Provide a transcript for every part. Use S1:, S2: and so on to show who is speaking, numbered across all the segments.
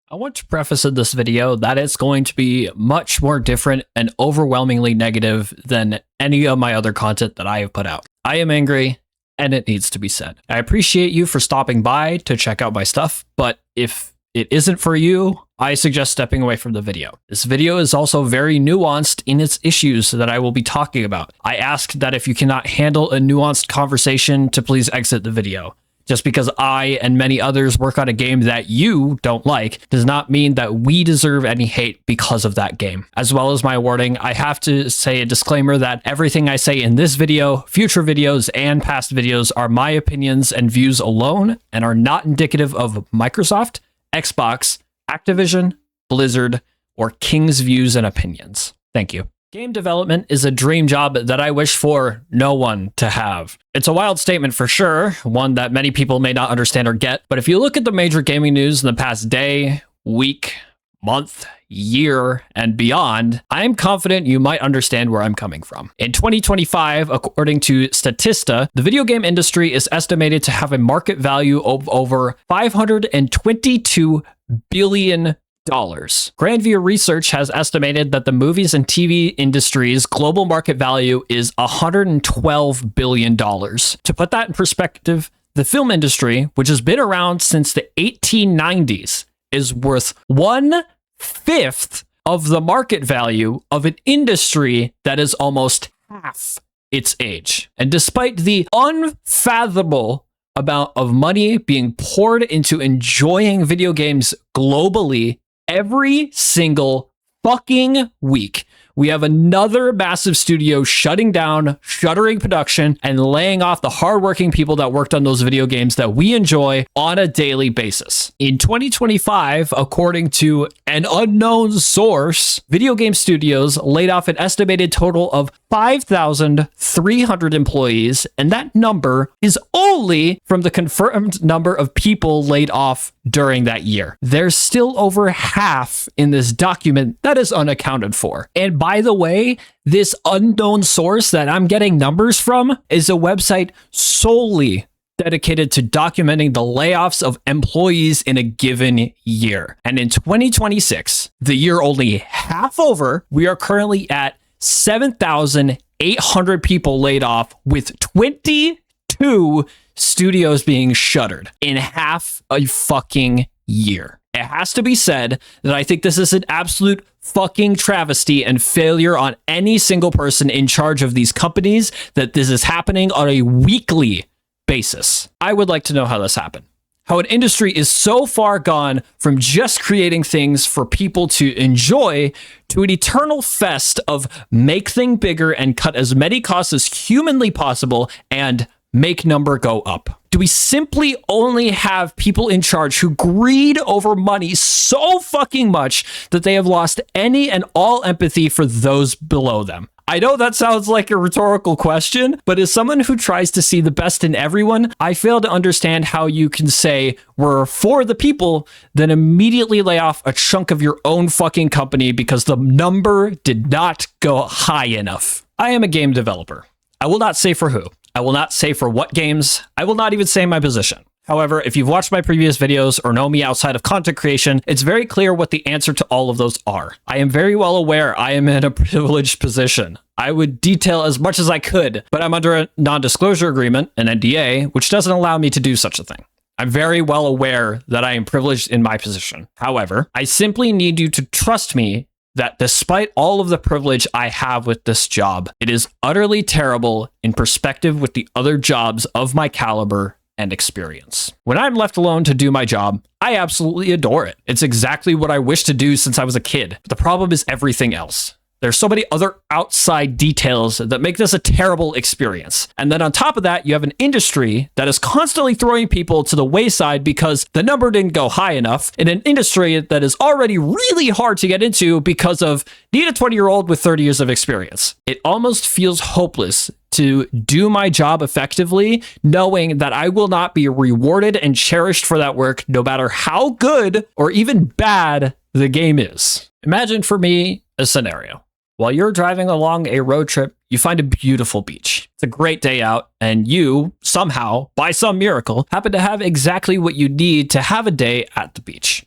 S1: I want to preface in this video that it's going to be much more different and overwhelmingly negative than any of my other content that I have put out. I am angry, and it needs to be said. I appreciate you for stopping by to check out my stuff, but if it isn't for you, I suggest stepping away from the video. This video is also very nuanced in its issues that I will be talking about. I ask that if you cannot handle a nuanced conversation to please exit the video. Just because I and many others work on a game that you don't like does not mean that we deserve any hate because of that game. As well as my warning, I have to say a disclaimer that everything I say in this video, future videos, and past videos are my opinions and views alone and are not indicative of Microsoft, Xbox, Activision, Blizzard, or King's views and opinions. Thank you. Game development is a dream job that I wish for no one to have. It's a wild statement for sure, one that many people may not understand or get, but if you look at the major gaming news in the past day, week, month, year, and beyond, I am confident you might understand where I'm coming from. In 2025, according to Statista, the video game industry is estimated to have a market value of over $522 billion. Grandview Research has estimated that the movies and TV industry's global market value is $112 billion. To put that in perspective, the film industry, which has been around since the 1890s, is worth 1/5 of the market value of an industry that is almost half its age. And despite the unfathomable amount of money being poured into enjoying video games globally, every single fucking week, we have another massive studio shutting down, shuttering production, and laying off the hardworking people that worked on those video games that we enjoy on a daily basis. In 2025, according to an unknown source, video game studios laid off an estimated total of 5,300 employees, and that number is only from the confirmed number of people laid off during that year. There's still over half in this document that is unaccounted for. And by the way, this unknown source that I'm getting numbers from is a website solely dedicated to documenting the layoffs of employees in a given year. And in 2026, the year only half over, we are currently at 7,800 people laid off, with 22 studios being shuttered in half a fucking year. It has to be said that I think this is an absolute fucking travesty and failure on any single person in charge of these companies that this is happening on a weekly basis. I would like to know how this happened. How an industry is so far gone from just creating things for people to enjoy to an eternal fest of make things bigger and cut as many costs as humanly possible and make number go up. Do we simply only have people in charge who greed over money so fucking much that they have lost any and all empathy for those below them? I know that sounds like a rhetorical question, but as someone who tries to see the best in everyone, I fail to understand how you can say we're for the people, then immediately lay off a chunk of your own fucking company because the number did not go high enough. I am a game developer. I will not say for who. I will not say for what games. I will not even say my position. However, if you've watched my previous videos or know me outside of content creation, it's very clear what the answer to all of those are. I am very well aware I am in a privileged position. I would detail as much as I could, but I'm under a non-disclosure agreement, an NDA, which doesn't allow me to do such a thing. I'm very well aware that I am privileged in my position. However, I simply need you to trust me that despite all of the privilege I have with this job, it is utterly terrible in perspective with the other jobs of my caliber and experience. When I'm left alone to do my job, I absolutely adore it. It's exactly what I wish to do since I was a kid. But the problem is everything else. There's so many other outside details that make this a terrible experience. And then on top of that, you have an industry that is constantly throwing people to the wayside because the number didn't go high enough, in an industry that is already really hard to get into because of need a 20-year-old with 30 years of experience. It almost feels hopeless to do my job effectively, knowing that I will not be rewarded and cherished for that work, no matter how good or even bad the game is. Imagine for me a scenario. While you're driving along a road trip, you find a beautiful beach. It's a great day out, and you, somehow, by some miracle, happen to have exactly what you need to have a day at the beach.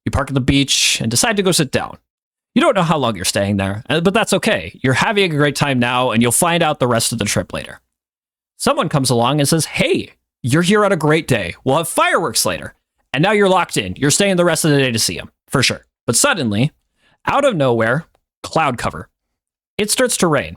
S1: You park at the beach and decide to go sit down. You don't know how long you're staying there, but that's okay. You're having a great time now, and you'll find out the rest of the trip later. Someone comes along and says, hey, you're here on a great day. We'll have fireworks later. And now you're locked in. You're staying the rest of the day to see them, for sure. But suddenly, out of nowhere, cloud cover. It starts to rain.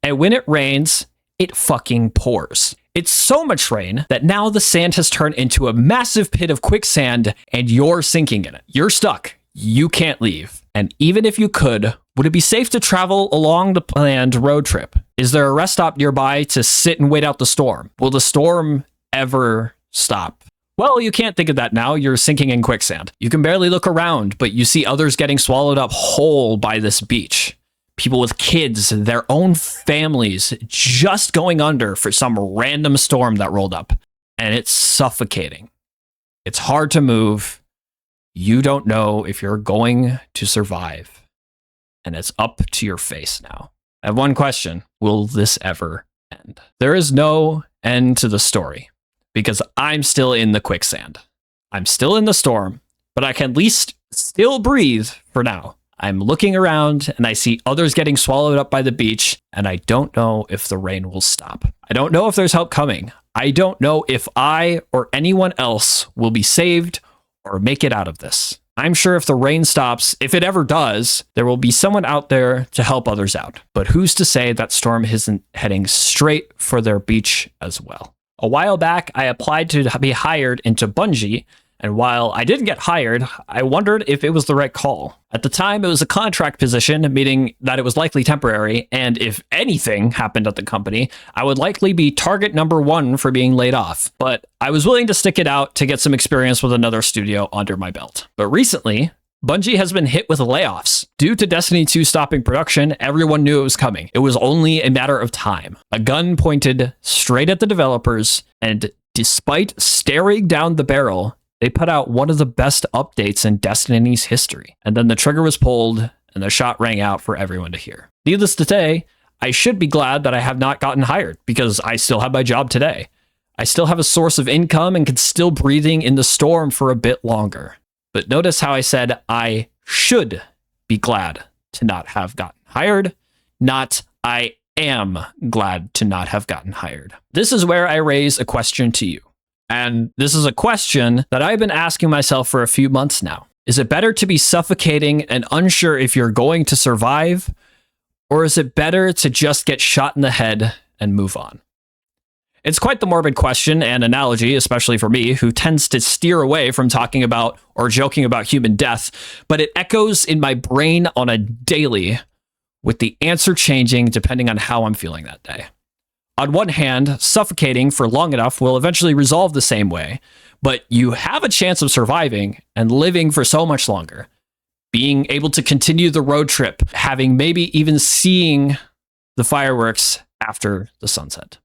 S1: And when it rains, it fucking pours. It's so much rain that now the sand has turned into a massive pit of quicksand and you're sinking in it. You're stuck. You can't leave. And even if you could, would it be safe to travel along the planned road trip? Is there a rest stop nearby to sit and wait out the storm? Will the storm ever stop? Well, you can't think of that now. You're sinking in quicksand. You can barely look around, but you see others getting swallowed up whole by this beach. People with kids, their own families just going under for some random storm that rolled up. And it's suffocating. It's hard to move. You don't know if you're going to survive. And it's up to your face now. I have one question. Will this ever end? There is no end to the story because I'm still in the quicksand. I'm still in the storm, but I can at least still breathe for now. I'm looking around and I see others getting swallowed up by the beach, and I don't know if the rain will stop. I don't know if there's help coming. I don't know if I or anyone else will be saved or make it out of this. I'm sure if the rain stops, if it ever does, there will be someone out there to help others out. But who's to say that storm isn't heading straight for their beach as well? A while back, I applied to be hired into Bungie, and while I didn't get hired, I wondered if it was the right call. At the time, it was a contract position, meaning that it was likely temporary, and if anything happened at the company, I would likely be target number one for being laid off. But I was willing to stick it out to get some experience with another studio under my belt. But recently, Bungie has been hit with layoffs. Due to Destiny 2 stopping production, everyone knew it was coming. It was only a matter of time. A gun pointed straight at the developers, and despite staring down the barrel, they put out one of the best updates in Destiny's history. And then the trigger was pulled and the shot rang out for everyone to hear. Needless to say, I should be glad that I have not gotten hired because I still have my job today. I still have a source of income and can still breathing in the storm for a bit longer. But notice how I said I should be glad to not have gotten hired, not I am glad to not have gotten hired. This is where I raise a question to you. And this is a question that I've been asking myself for a few months now. Is it better to be suffocating and unsure if you're going to survive? Or is it better to just get shot in the head and move on? It's quite the morbid question and analogy, especially for me, who tends to steer away from talking about or joking about human death, but it echoes in my brain on a daily, with the answer changing depending on how I'm feeling that day. On one hand, suffocating for long enough will eventually resolve the same way, but you have a chance of surviving and living for so much longer. Being able to continue the road trip, having maybe even seeing the fireworks after the sunset.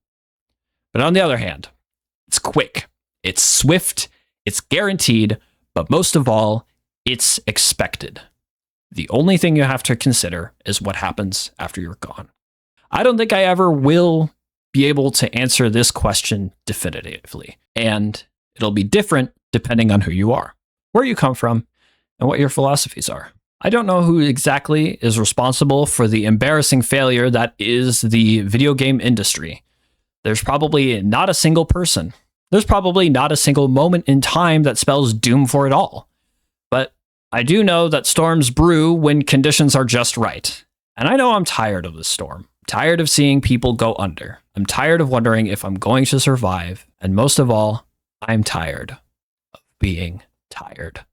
S1: But on the other hand, it's quick, it's swift, it's guaranteed, but most of all, it's expected. The only thing you have to consider is what happens after you're gone. I don't think I ever will be able to answer this question definitively, and it'll be different depending on who you are, where you come from, and what your philosophies are. I don't know who exactly is responsible for the embarrassing failure that is the video game industry. There's probably not a single person. There's probably not a single moment in time that spells doom for it all. But I do know that storms brew when conditions are just right. And I know I'm tired of this storm. Tired of seeing people go under. I'm tired of wondering if I'm going to survive. And most of all, I'm tired of being tired.